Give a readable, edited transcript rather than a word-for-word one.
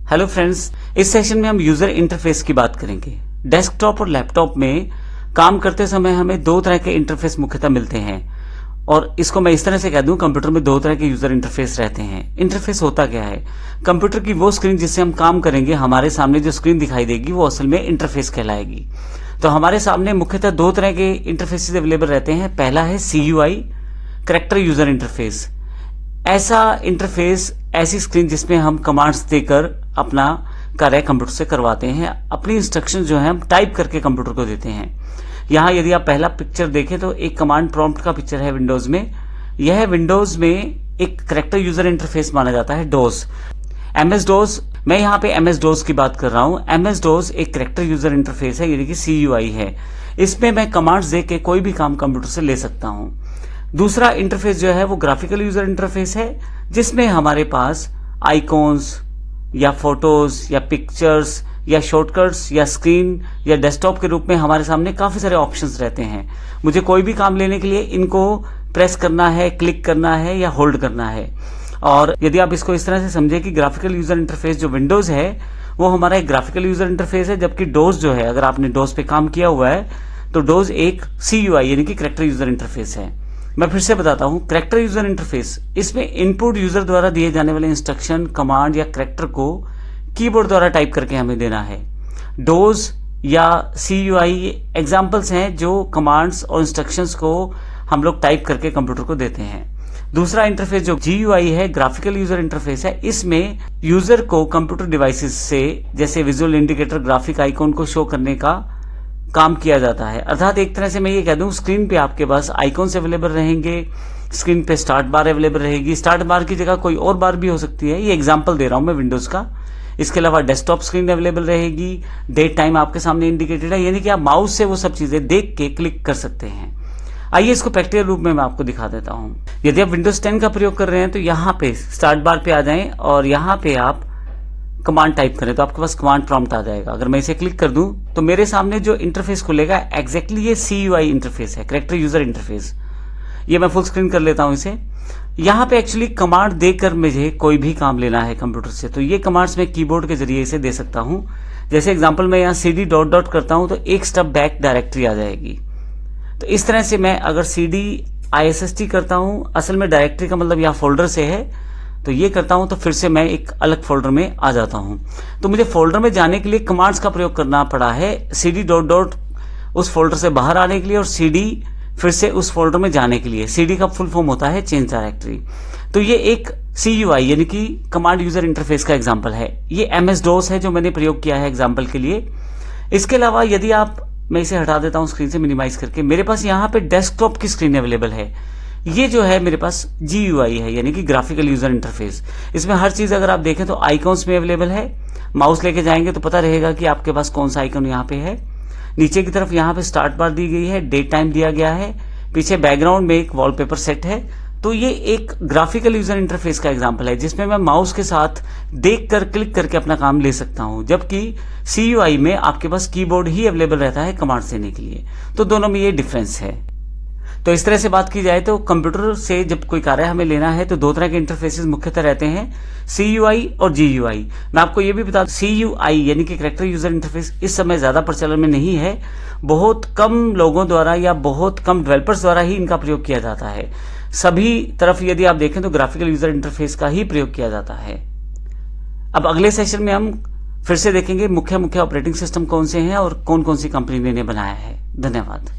Hello friends, इस session में हम यूजर इंटरफेस की बात करेंगे। डेस्कटॉप और लैपटॉप में काम करते समय हमें दो तरह के इंटरफेस मुख्यतः मिलते हैं, और इसको मैं इस तरह से कह दूं, कंप्यूटर में दो तरह के यूजर इंटरफेस रहते हैं। इंटरफेस होता क्या है? कंप्यूटर की वो स्क्रीन जिससे हम काम करेंगे, हमारे सामने जो स्क्रीन दिखाई देगी वो असल में इंटरफेस कहलाएगी। तो हमारे सामने मुख्यतः दो तरह के इंटरफेसेस अवेलेबल रहते हैं। पहला है CUI, कैरेक्टर यूजर इंटरफेस। ऐसा इंटरफेस, ऐसी स्क्रीन जिसमें हम कमांड्स देकर अपना कार्य कंप्यूटर से करवाते हैं। अपनी इंस्ट्रक्शन जो है हम टाइप करके कंप्यूटर को देते हैं। यहाँ यदि आप पहला पिक्चर देखें तो एक कमांड प्रॉम्प्ट का पिक्चर है विंडोज में। यह विंडोज में एक कैरेक्टर यूजर इंटरफेस माना जाता है, डोस। MS DOS, मैं यहाँ पे MS DOS की बात कर रहा हूँ। MS DOS एक कैरेक्टर यूजर इंटरफेस है, यानी कि CUI है। इसमें मैं कमांड्स दे के कोई भी काम कंप्यूटर से ले सकता हूँ। दूसरा इंटरफेस जो है वो ग्राफिकल यूजर इंटरफेस है, जिसमें हमारे पास आइकॉन्स या फोटोज या पिक्चर्स या शॉर्टकट्स या स्क्रीन या डेस्कटॉप के रूप में हमारे सामने काफी सारे ऑप्शंस रहते हैं। मुझे कोई भी काम लेने के लिए इनको प्रेस करना है, क्लिक करना है या होल्ड करना है। और यदि आप इसको इस तरह से समझे कि ग्राफिकल यूजर इंटरफेस जो विंडोज है वो हमारा एक ग्राफिकल यूजर इंटरफेस है, जबकि डोस जो है, अगर आपने डोस पे काम किया हुआ है तो डोस एक CUI यानी कि कैरेक्टर यूजर इंटरफेस है। मैं फिर से बताता हूं, कैरेक्टर यूजर इंटरफेस, इसमें इनपुट यूजर द्वारा दिए जाने वाले इंस्ट्रक्शन, कमांड या कैरेक्टर को कीबोर्ड द्वारा टाइप करके हमें देना है। डोज या CUI एग्जांपल्स हैं जो कमांड्स और इंस्ट्रक्शंस को हम लोग टाइप करके कंप्यूटर को देते हैं। दूसरा इंटरफेस जो GUI है, ग्राफिकल यूजर इंटरफेस है, इसमें यूजर को कंप्यूटर डिवाइसेस से, जैसे विजुअल इंडिकेटर, ग्राफिक आइकॉन को शो करने का काम किया जाता है। अर्थात एक तरह से मैं ये कह दूं, स्क्रीन पे आपके पास आइकॉन्स अवेलेबल रहेंगे, स्क्रीन पे स्टार्ट बार अवेलेबल रहेगी। स्टार्ट बार की जगह कोई और बार भी हो सकती है, ये एग्जांपल दे रहा हूं मैं विंडोज का। इसके अलावा डेस्कटॉप स्क्रीन अवेलेबल रहेगी, डेट टाइम आपके सामने इंडिकेटेड है, यानी कि आप माउस से वो सब चीजें देख के क्लिक कर सकते हैं। आइए इसको प्रैक्टिकल रूप में मैं आपको दिखा देता हूं। यदि आप विंडोज 10 का प्रयोग कर रहे हैं तो यहाँ पे स्टार्ट बार पे आ जाएं और यहाँ पे आप कमांड टाइप करें तो आपके पास कमांड प्रॉम्प्ट आ जाएगा। अगर मैं इसे क्लिक कर दूं तो मेरे सामने जो इंटरफेस खुलेगा एग्जैक्टली ये CUI इंटरफेस है, कैरेक्टर यूजर इंटरफेस। ये मैं फुल स्क्रीन कर लेता हूं इसे। यहाँ पे एक्चुअली कमांड देकर मुझे कोई भी काम लेना है कंप्यूटर से, तो ये कमांड्स मैं कीबोर्ड के जरिए इसे दे सकता हूं। जैसे एग्जाम्पल मैं यहाँ CD डॉट करता हूं तो एक स्टेप बैक डायरेक्टरी आ जाएगी। तो इस तरह से मैं अगर CD ISST करता हूं, असल में डायरेक्टरी का मतलब यहाँ फोल्डर से है, तो ये करता हूं तो फिर से मैं एक अलग फोल्डर में आ जाता हूं। तो मुझे फोल्डर में जाने के लिए कमांड्स का प्रयोग करना पड़ा है, CD डॉट उस फोल्डर से बाहर आने के लिए और CD फिर से उस फोल्डर में जाने के लिए। CD का फुल फॉर्म होता है चेंज डायरेक्टरी। तो ये एक CUI यानी कि कमांड यूजर इंटरफेस का एग्जाम्पल है। ये MS DOS है जो मैंने प्रयोग किया है एग्जाम्पल के लिए। इसके अलावा यदि आप, मैं इसे हटा देता हूं स्क्रीन से मिनिमाइज करके, मेरे पास यहाँ पे डेस्कटॉप की स्क्रीन अवेलेबल है। ये जो है मेरे पास GUI है, यानी कि ग्राफिकल यूजर इंटरफेस। इसमें हर चीज अगर आप देखें तो आइकॉन्स में अवेलेबल है। माउस लेके जाएंगे तो पता रहेगा कि आपके पास कौन सा आइकॉन यहाँ पे है। नीचे की तरफ यहाँ पे स्टार्ट बार दी गई है, डेट टाइम दिया गया है, पीछे बैकग्राउंड में एक वॉलपेपर सेट है। तो ये एक ग्राफिकल यूजर इंटरफेस का एग्जाम्पल है जिसमें मैं माउस के साथ देख कर क्लिक करके अपना काम ले सकता हूं, जबकि CUI में आपके पास कीबोर्ड ही अवेलेबल रहता है कमांड देने के लिए। तो दोनों में ये डिफरेंस है। तो इस तरह से बात की जाए तो कंप्यूटर से जब कोई कार्य हमें लेना है तो दो तरह के इंटरफेसेस मुख्यतः रहते हैं, CUI और GUI। मैं आपको ये भी बता दूं, CUI यानी कि कैरेक्टर यूजर इंटरफेस इस समय ज्यादा प्रचलन में नहीं है। बहुत कम लोगों द्वारा या बहुत कम डेवलपर्स द्वारा ही इनका प्रयोग किया जाता है। सभी तरफ यदि आप देखें तो ग्राफिकल यूजर इंटरफेस का ही प्रयोग किया जाता है। अब अगले सेशन में हम फिर से देखेंगे मुख्य ऑपरेटिंग सिस्टम कौन से हैं और कौन कौन सी कंपनी ने बनाया है। धन्यवाद।